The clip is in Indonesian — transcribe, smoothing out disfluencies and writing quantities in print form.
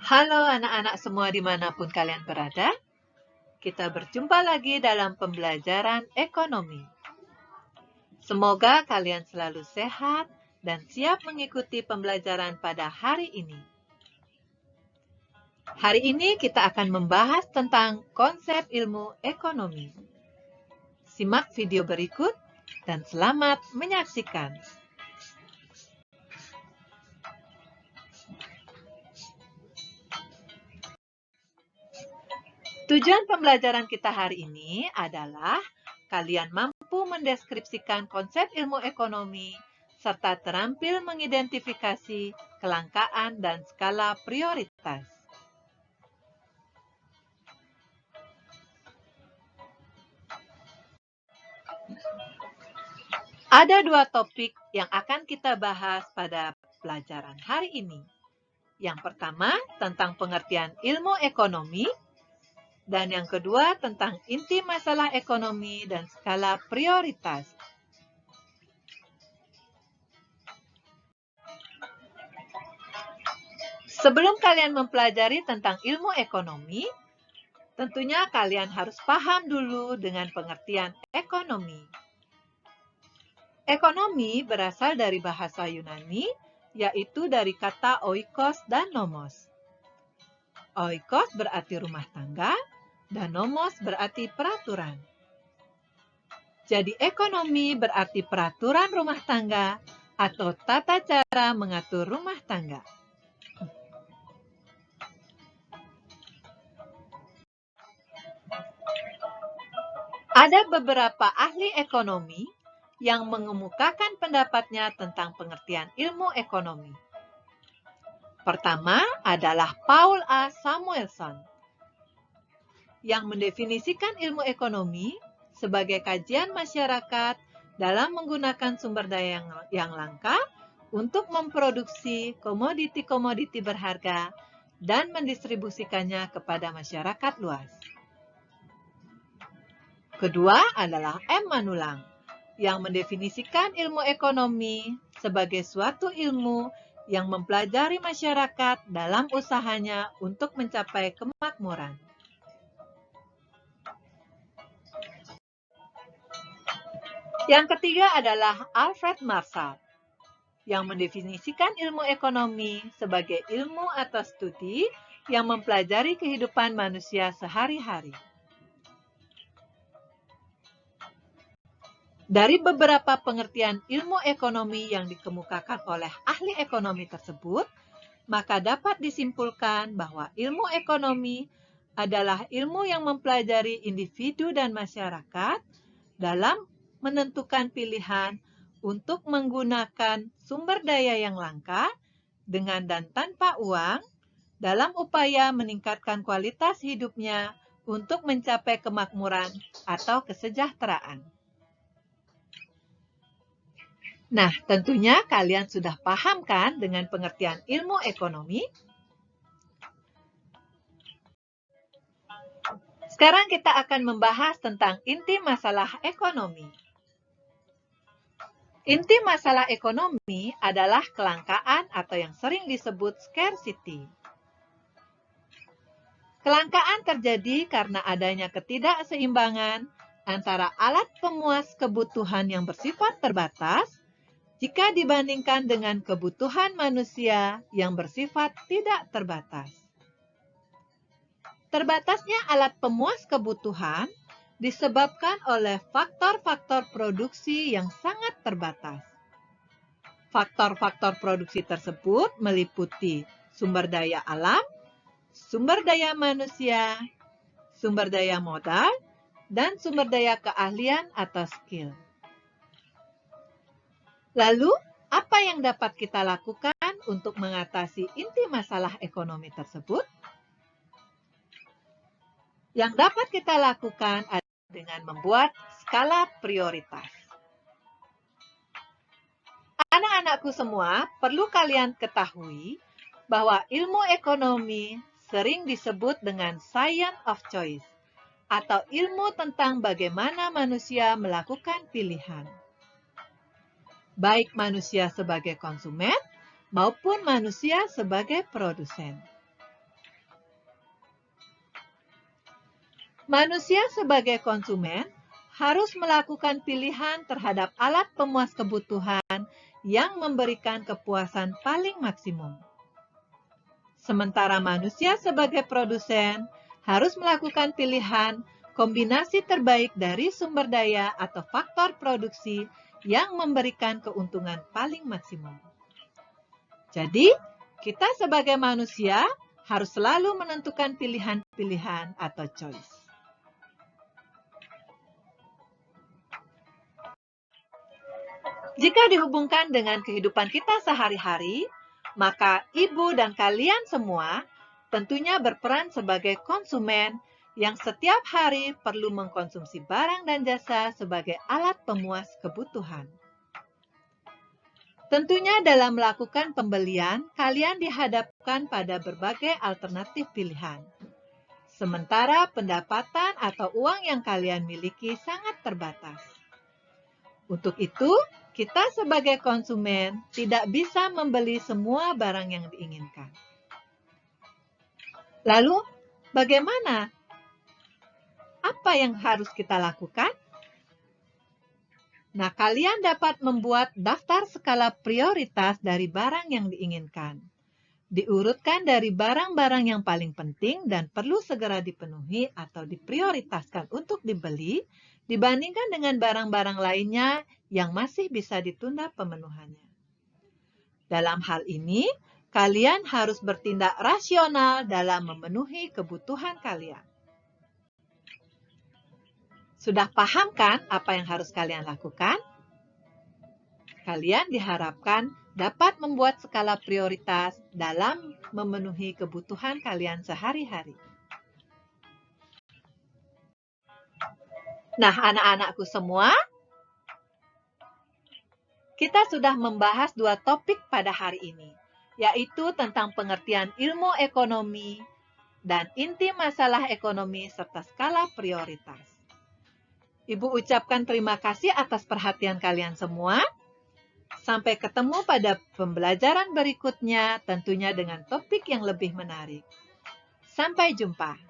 Halo anak-anak semua dimanapun kalian berada. Kita berjumpa lagi dalam pembelajaran ekonomi. Semoga kalian selalu sehat dan siap mengikuti pembelajaran pada hari ini. Hari ini kita akan membahas tentang konsep ilmu ekonomi. Simak video berikut dan selamat menyaksikan. Tujuan pembelajaran kita hari ini adalah kalian mampu mendeskripsikan konsep ilmu ekonomi serta terampil mengidentifikasi kelangkaan dan skala prioritas. Ada dua topik yang akan kita bahas pada pelajaran hari ini. Yang pertama tentang pengertian ilmu ekonomi, dan yang kedua tentang inti masalah ekonomi dan skala prioritas. Sebelum kalian mempelajari tentang ilmu ekonomi, tentunya kalian harus paham dulu dengan pengertian ekonomi. Ekonomi berasal dari bahasa Yunani, yaitu dari kata oikos dan nomos. Oikos berarti rumah tangga, dan nomos berarti peraturan. Jadi ekonomi berarti peraturan rumah tangga atau tata cara mengatur rumah tangga. Ada beberapa ahli ekonomi yang mengemukakan pendapatnya tentang pengertian ilmu ekonomi. Pertama adalah Paul A. Samuelson, yang mendefinisikan ilmu ekonomi sebagai kajian masyarakat dalam menggunakan sumber daya yang langka untuk memproduksi komoditi-komoditi berharga dan mendistribusikannya kepada masyarakat luas. Kedua adalah M. Manulang, yang mendefinisikan ilmu ekonomi sebagai suatu ilmu yang mempelajari masyarakat dalam usahanya untuk mencapai kemakmuran. Yang ketiga adalah Alfred Marshall, yang mendefinisikan ilmu ekonomi sebagai ilmu atau studi yang mempelajari kehidupan manusia sehari-hari. Dari beberapa pengertian ilmu ekonomi yang dikemukakan oleh ahli ekonomi tersebut, maka dapat disimpulkan bahwa ilmu ekonomi adalah ilmu yang mempelajari individu dan masyarakat dalam menentukan pilihan untuk menggunakan sumber daya yang langka dengan dan tanpa uang dalam upaya meningkatkan kualitas hidupnya untuk mencapai kemakmuran atau kesejahteraan. Nah, tentunya kalian sudah paham kan dengan pengertian ilmu ekonomi? Sekarang kita akan membahas tentang inti masalah ekonomi. Inti masalah ekonomi adalah kelangkaan atau yang sering disebut scarcity. Kelangkaan terjadi karena adanya ketidakseimbangan antara alat pemuas kebutuhan yang bersifat terbatas jika dibandingkan dengan kebutuhan manusia yang bersifat tidak terbatas. Terbatasnya alat pemuas kebutuhan disebabkan oleh faktor-faktor produksi yang sangat terbatas. Faktor-faktor produksi tersebut meliputi sumber daya alam, sumber daya manusia, sumber daya modal, dan sumber daya keahlian atau skill. Lalu, apa yang dapat kita lakukan untuk mengatasi inti masalah ekonomi tersebut? Yang dapat kita lakukan adalah dengan membuat skala prioritas. Anak-anakku semua, perlu kalian ketahui bahwa ilmu ekonomi sering disebut dengan science of choice, atau ilmu tentang bagaimana manusia melakukan pilihan. Baik manusia sebagai konsumen maupun manusia sebagai produsen. Manusia sebagai konsumen harus melakukan pilihan terhadap alat pemuas kebutuhan yang memberikan kepuasan paling maksimum. Sementara manusia sebagai produsen harus melakukan pilihan kombinasi terbaik dari sumber daya atau faktor produksi yang memberikan keuntungan paling maksimum. Jadi, kita sebagai manusia harus selalu menentukan pilihan-pilihan atau choice. Jika dihubungkan dengan kehidupan kita sehari-hari, maka ibu dan kalian semua tentunya berperan sebagai konsumen yang setiap hari perlu mengkonsumsi barang dan jasa sebagai alat pemuas kebutuhan. Tentunya dalam melakukan pembelian, kalian dihadapkan pada berbagai alternatif pilihan. Sementara pendapatan atau uang yang kalian miliki sangat terbatas. Untuk itu, kita sebagai konsumen tidak bisa membeli semua barang yang diinginkan. Lalu, bagaimana? Apa yang harus kita lakukan? Nah, kalian dapat membuat daftar skala prioritas dari barang yang diinginkan. Diurutkan dari barang-barang yang paling penting dan perlu segera dipenuhi atau diprioritaskan untuk dibeli, dibandingkan dengan barang-barang lainnya yang masih bisa ditunda pemenuhannya. Dalam hal ini, kalian harus bertindak rasional dalam memenuhi kebutuhan kalian. Sudah paham kan apa yang harus kalian lakukan? Kalian diharapkan dapat membuat skala prioritas dalam memenuhi kebutuhan kalian sehari-hari. Nah, anak-anakku semua, kita sudah membahas 2 topik pada hari ini, yaitu tentang pengertian ilmu ekonomi dan inti masalah ekonomi serta skala prioritas. Ibu ucapkan terima kasih atas perhatian kalian semua. Sampai ketemu pada pembelajaran berikutnya, tentunya dengan topik yang lebih menarik. Sampai jumpa.